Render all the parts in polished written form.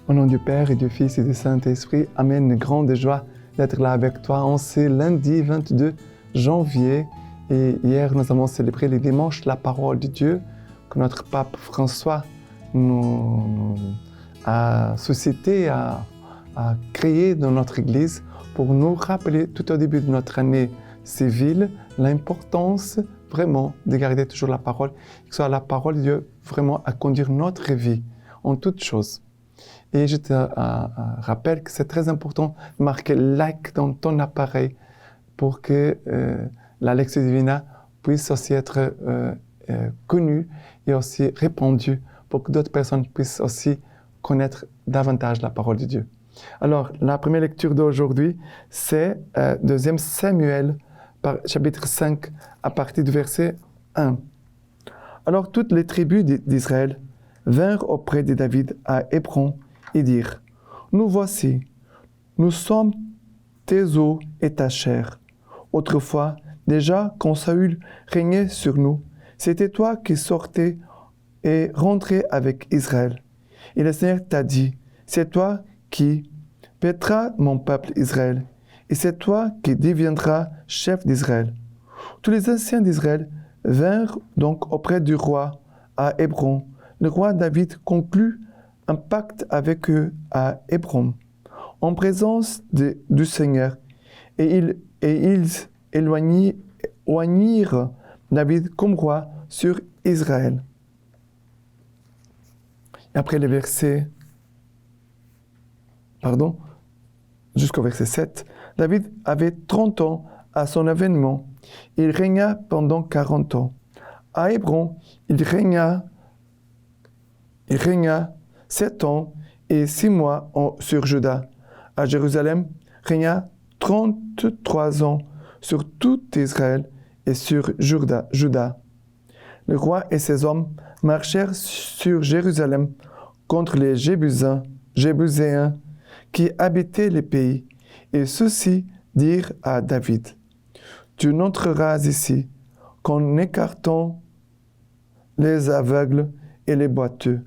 Au nom du Père et du Fils et du Saint-Esprit, Amen. Une grande joie d'être là avec toi en ce lundi 22 janvier. Et hier, nous avons célébré le dimanche la parole de Dieu que notre pape François nous a suscité, a créé dans notre Église pour nous rappeler tout au début de notre année civile l'importance vraiment de garder toujours la parole, que ce soit la parole de Dieu vraiment à conduire notre vie en toutes choses. Et je te rappelle que c'est très important de marquer like dans ton appareil pour que la Lectio Divina puisse aussi être connue et aussi répandue pour que d'autres personnes puissent aussi connaître davantage la parole de Dieu. Alors, la première lecture d'aujourd'hui, c'est 2 Samuel, chapitre 5, à partir du verset 1. Alors, toutes les tribus d'Israël vinrent auprès de David à Hébron et dirent : Nous voici, nous sommes tes os et ta chair. Autrefois, déjà, quand Saül régnait sur nous, c'était toi qui sortais et rentrais avec Israël. Et le Seigneur t'a dit : c'est toi qui paîtras mon peuple Israël, et c'est toi qui deviendras chef d'Israël. Tous les anciens d'Israël vinrent donc auprès du roi à Hébron. Le roi David conclut un pacte avec eux à Hébron, en présence du Seigneur, et ils éloignirent David comme roi sur Israël. Et après le verset, jusqu'au verset 7, David avait 30 ans à son avènement. Il régna pendant 40 ans. À Hébron, il régna 7 ans et 6 mois sur Juda. À Jérusalem, régna 33 ans sur tout Israël et sur Juda. Le roi et ses hommes marchèrent sur Jérusalem contre les Jébuséens qui habitaient le pays, et ceux-ci dirent à David : Tu n'entreras ici qu'en écartant les aveugles et les boiteux.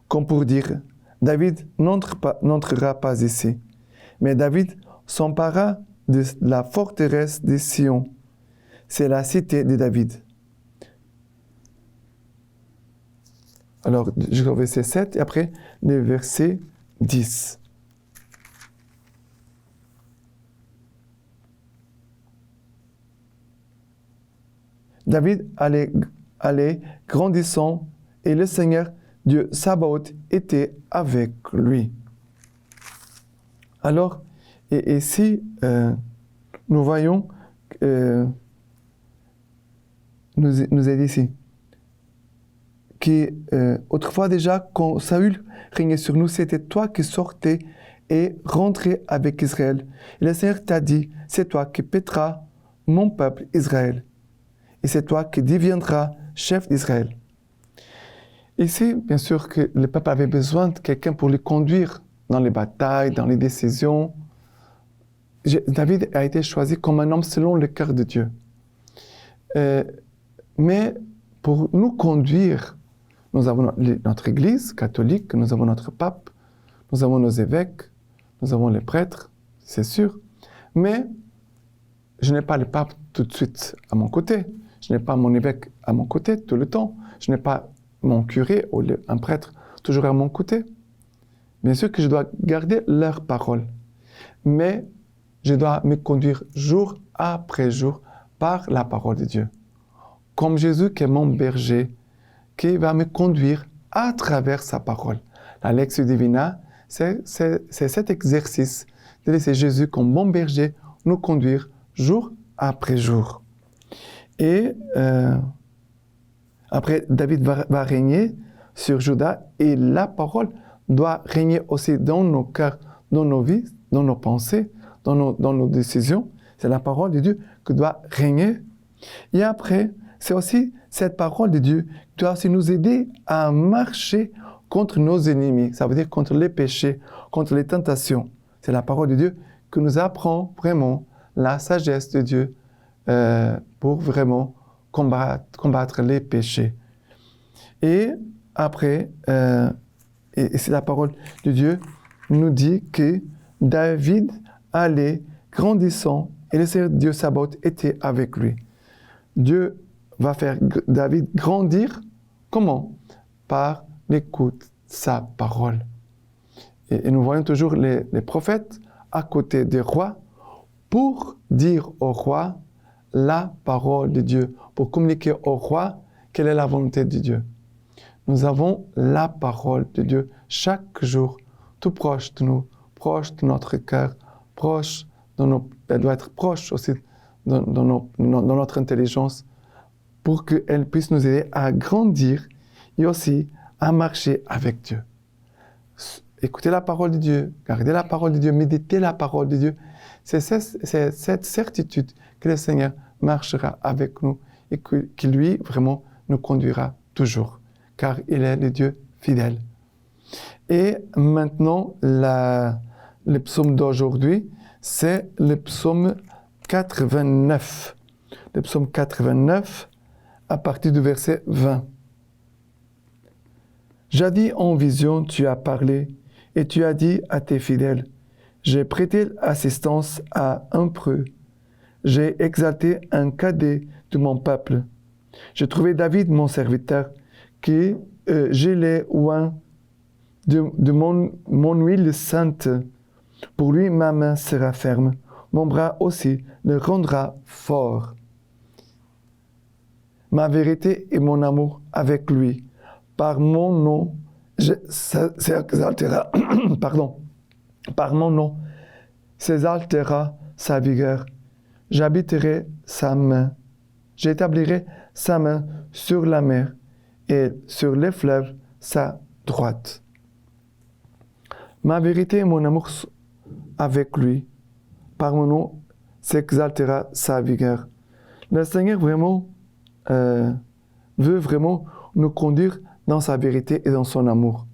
Comme pour dire : David n'entrera pas ici. Mais David s'empara de la forteresse de Sion. C'est la cité de David. Alors, jusqu'au verset 7 et après le verset 10. David allait grandissant et le Seigneur Dieu Sabaoth était avec lui. Alors, et ici, nous voyons, nous est dit ici, qu'autrefois déjà, quand Saül régnait sur nous, c'était toi qui sortais et rentrais avec Israël. Et le Seigneur t'a dit, c'est toi qui paîtras mon peuple Israël. Et c'est toi qui deviendras chef d'Israël. Ici, bien sûr que le peuple avait besoin de quelqu'un pour le conduire dans les batailles, dans les décisions. David a été choisi comme un homme selon le cœur de Dieu. Mais pour nous conduire, nous avons notre Église catholique, nous avons notre pape, nous avons nos évêques, nous avons les prêtres, c'est sûr. Mais je n'ai pas le pape tout de suite à mon côté. Je n'ai pas mon évêque à mon côté tout le temps. Je n'ai pas mon curé ou un prêtre toujours à mon côté. Bien sûr que je dois garder leur parole. Mais je dois me conduire jour après jour par la parole de Dieu. Comme Jésus qui est mon berger, qui va me conduire à travers sa parole. La Lectio Divina, c'est cet exercice de laisser Jésus comme bon berger nous conduire jour après jour. Et après, David va régner sur Juda et la parole doit régner aussi dans nos cœurs, dans nos vies, dans nos pensées, dans nos décisions. C'est la parole de Dieu qui doit régner. Et après, c'est aussi cette parole de Dieu qui doit aussi nous aider à marcher contre nos ennemis. Ça veut dire contre les péchés, contre les tentations. C'est la parole de Dieu qui nous apprend vraiment la sagesse de Dieu pour vraiment combattre les péchés. Et après, et c'est la parole de Dieu, nous dit que David allait grandissant et le Seigneur Dieu Sabaoth était avec lui. Dieu va faire David grandir. Comment? Par l'écoute de sa parole. Et nous voyons toujours les prophètes à côté des rois pour dire au roi la parole de Dieu, pour communiquer au roi quelle est la volonté de Dieu. Nous avons la parole de Dieu chaque jour, tout proche de nous, proche de notre cœur, proche elle doit être proche aussi dans notre intelligence, pour qu'elle puisse nous aider à grandir et aussi à marcher avec Dieu. Écoutez la parole de Dieu, gardez la parole de Dieu, méditez la parole de Dieu. C'est cette certitude que le Seigneur marchera avec nous et qui lui vraiment nous conduira toujours, car il est le Dieu fidèle. Et maintenant, le psaume d'aujourd'hui, c'est le psaume 89. Le psaume 89, à partir du verset 20. Jadis en vision, tu as parlé, et tu as dit à tes fidèles, j'ai prêté assistance à un preux, j'ai exalté un cadet de mon peuple. J'ai trouvé David, mon serviteur, qui j'ai les oins de mon huile sainte. Pour lui, ma main sera ferme, mon bras aussi le rendra fort. Ma vérité et mon amour avec lui, par mon nom, s'exaltera, par mon nom, s'exaltera sa vigueur. J'habiterai sa main, j'établirai sa main sur la mer et sur les fleuves sa droite. Ma vérité et mon amour avec lui, par mon nom, s'exaltera sa vigueur. Le Seigneur vraiment veut vraiment nous conduire dans sa vérité et dans son amour.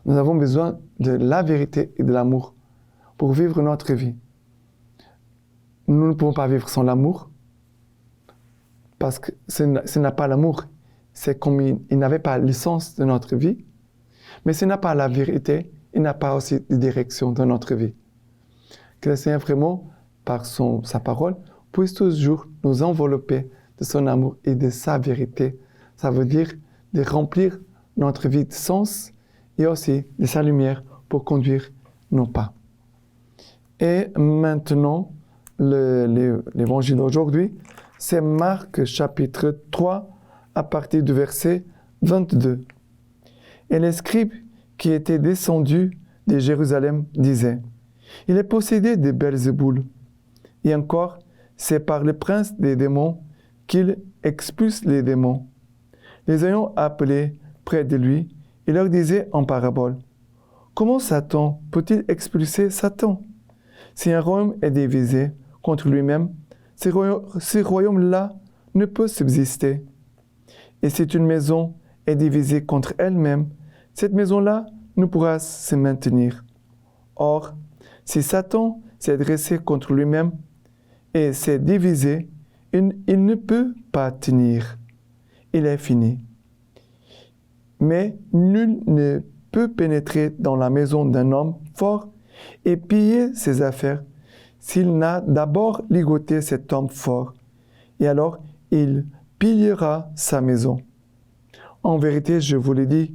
Nous avons besoin de la vérité et de l'amour pour vivre notre vie. Nous ne pouvons pas vivre sans l'amour parce que ce n'est pas l'amour. C'est comme il n'avait pas le sens de notre vie, mais ce n'est pas la vérité, il n'a pas aussi de direction dans notre vie. Que le Seigneur vraiment, par sa parole, puisse toujours nous envelopper de son amour et de sa vérité. Ça veut dire de remplir notre vie de sens et aussi de sa lumière pour conduire nos pas. Et maintenant, l'évangile d'aujourd'hui, c'est Marc chapitre 3 à partir du verset 22. Et les scribes qui étaient descendus de Jérusalem disaient, « Il est possédé de Belzéboul. » Et encore, c'est par le prince des démons qu'il expulse les démons. Les ayant appelés près de lui, il leur disait en parabole, « Comment Satan peut-il expulser Satan? Si un royaume est divisé contre lui-même, ce royaume-là ne peut subsister. Et si une maison est divisée contre elle-même, cette maison-là ne pourra se maintenir. Or, si Satan s'est dressé contre lui-même et s'est divisé, il ne peut pas tenir. Il est fini. Mais nul ne peut pénétrer dans la maison d'un homme fort et piller ses affaires s'il n'a d'abord ligoté cet homme fort, et alors il pillera sa maison. En vérité, je vous le dis,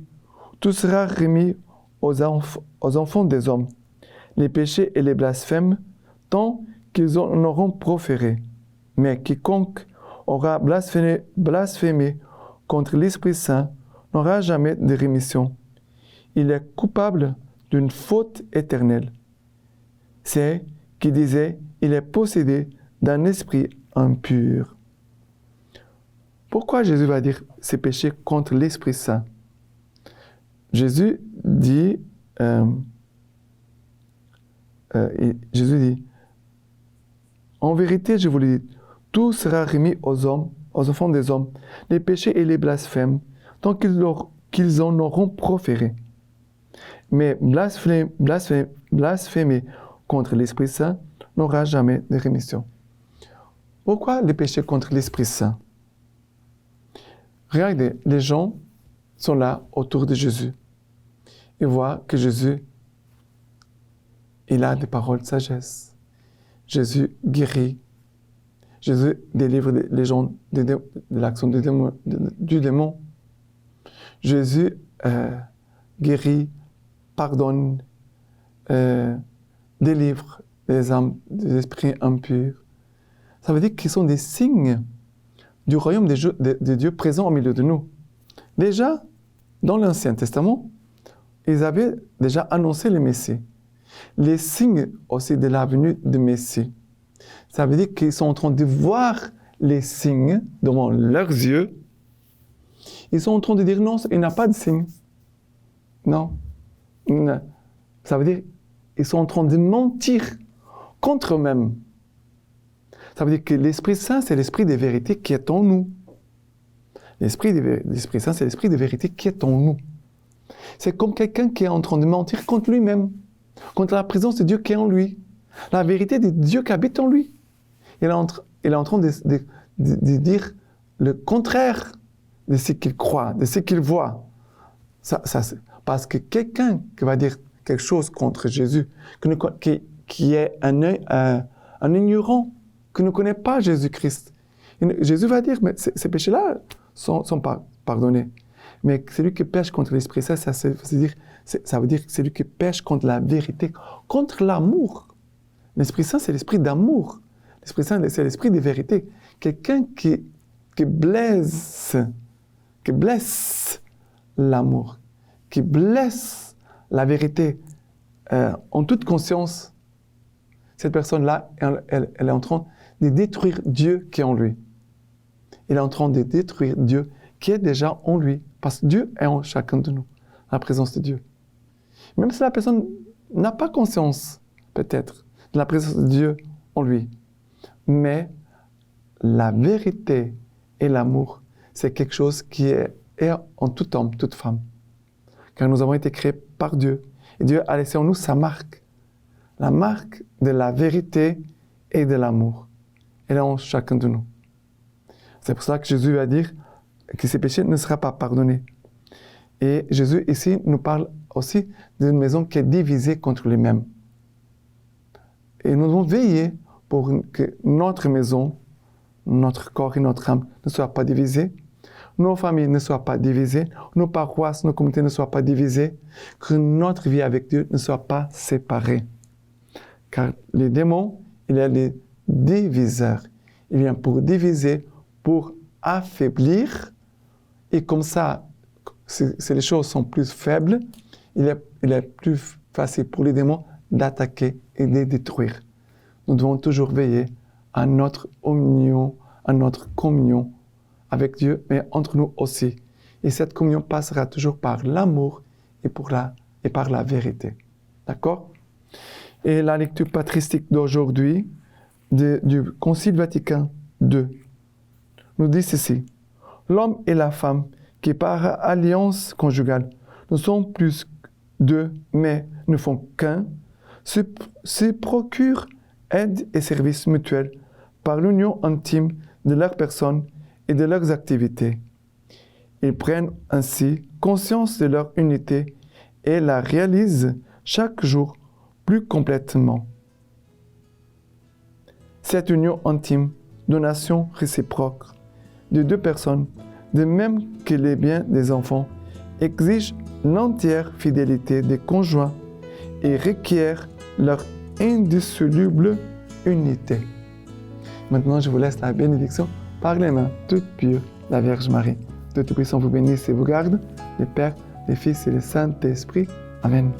tout sera remis aux enfants des hommes, les péchés et les blasphèmes, tant qu'ils en auront proféré. Mais quiconque aura blasphémé contre l'Esprit Saint n'aura jamais de rémission. Il est coupable d'une faute éternelle. C'est qui disait, il est possédé d'un esprit impur. Pourquoi Jésus va dire ces péchés contre l'Esprit Saint? Jésus dit, en vérité, je vous le dis, tout sera remis aux enfants des hommes, les péchés et les blasphèmes, tant qu'ils en auront proféré. Mais blasphémer contre l'Esprit Saint n'aura jamais de rémission. Pourquoi les péchés contre l'Esprit Saint? Regardez, les gens sont là autour de Jésus. ils voient que Jésus, il a des paroles de sagesse. Jésus guérit. Jésus délivre les gens de l'action du démon. Jésus guérit, pardonne, délivre les âmes des esprits impurs. Ça veut dire qu'ils sont des signes du royaume de Dieu présent au milieu de nous. Déjà, dans l'Ancien Testament, ils avaient déjà annoncé le Messie. Les signes aussi de la venue du Messie. Ça veut dire qu'ils sont en train de voir les signes devant leurs yeux. Ils sont en train de dire non, il n'y a pas de signe. Non. Ça veut dire qu'ils sont en train de mentir contre eux-mêmes. Ça veut dire que l'Esprit Saint, c'est l'Esprit de vérité qui est en nous. L'Esprit Saint, c'est l'Esprit de vérité qui est en nous. C'est comme quelqu'un qui est en train de mentir contre lui-même, contre la présence de Dieu qui est en lui, la vérité de Dieu qui habite en lui. Il est en train de dire le contraire de ce qu'il croit, de ce qu'il voit. Parce que quelqu'un qui va dire quelque chose contre Jésus, qui est un ignorant, qui ne connaît pas Jésus-Christ, Jésus va dire, mais ces péchés-là sont pas pardonnés. Mais celui qui pêche contre l'Esprit Saint, ça veut dire que c'est lui qui pêche contre la vérité, contre l'amour. L'Esprit Saint, c'est l'esprit d'amour. L'Esprit Saint, c'est l'esprit de vérité. Quelqu'un qui blesse l'amour, qui blesse la vérité en toute conscience, cette personne-là, elle est en train de détruire Dieu qui est en lui. Elle est en train de détruire Dieu qui est déjà en lui. Parce que Dieu est en chacun de nous, la présence de Dieu. Même si la personne n'a pas conscience, peut-être, de la présence de Dieu en lui. Mais la vérité et l'amour, c'est quelque chose qui est en tout homme, toute femme. Car nous avons été créés par Dieu. Et Dieu a laissé en nous sa marque. La marque de la vérité et de l'amour. Elle est en chacun de nous. C'est pour ça que Jésus va dire que ses péchés ne seront pas pardonnés. Et Jésus ici nous parle aussi d'une maison qui est divisée contre les-mêmes. Et nous devons veiller pour que notre maison, notre corps et notre âme ne soient pas divisés, nos familles ne soient pas divisées, nos paroisses, nos communautés ne soient pas divisées, que notre vie avec Dieu ne soit pas séparée. Car les démons, il y a les diviseurs. Il vient pour diviser, pour affaiblir, et comme ça, si les choses sont plus faibles, il est plus facile pour les démons d'attaquer et de détruire. Nous devons toujours veiller à notre union, à notre communion avec Dieu, mais entre nous aussi. Et cette communion passera toujours par l'amour et par la vérité. D'accord? Et la lecture patristique d'aujourd'hui, du Concile Vatican II, nous dit ceci. L'homme et la femme qui par alliance conjugale ne sont plus deux, mais ne font qu'un, se procurent aide et services mutuels par l'union intime de leurs personnes et de leurs activités. Ils prennent ainsi conscience de leur unité et la réalisent chaque jour plus complètement. Cette union intime, donation réciproque de deux personnes, de même que les biens des enfants, exige l'entière fidélité des conjoints et requiert leur indissoluble unité. Maintenant, je vous laisse la bénédiction par les mains toutes pures de la Vierge Marie. Dieu Tout-Puissant vous bénisse et vous garde, le Père, le Fils et le Saint-Esprit. Amen.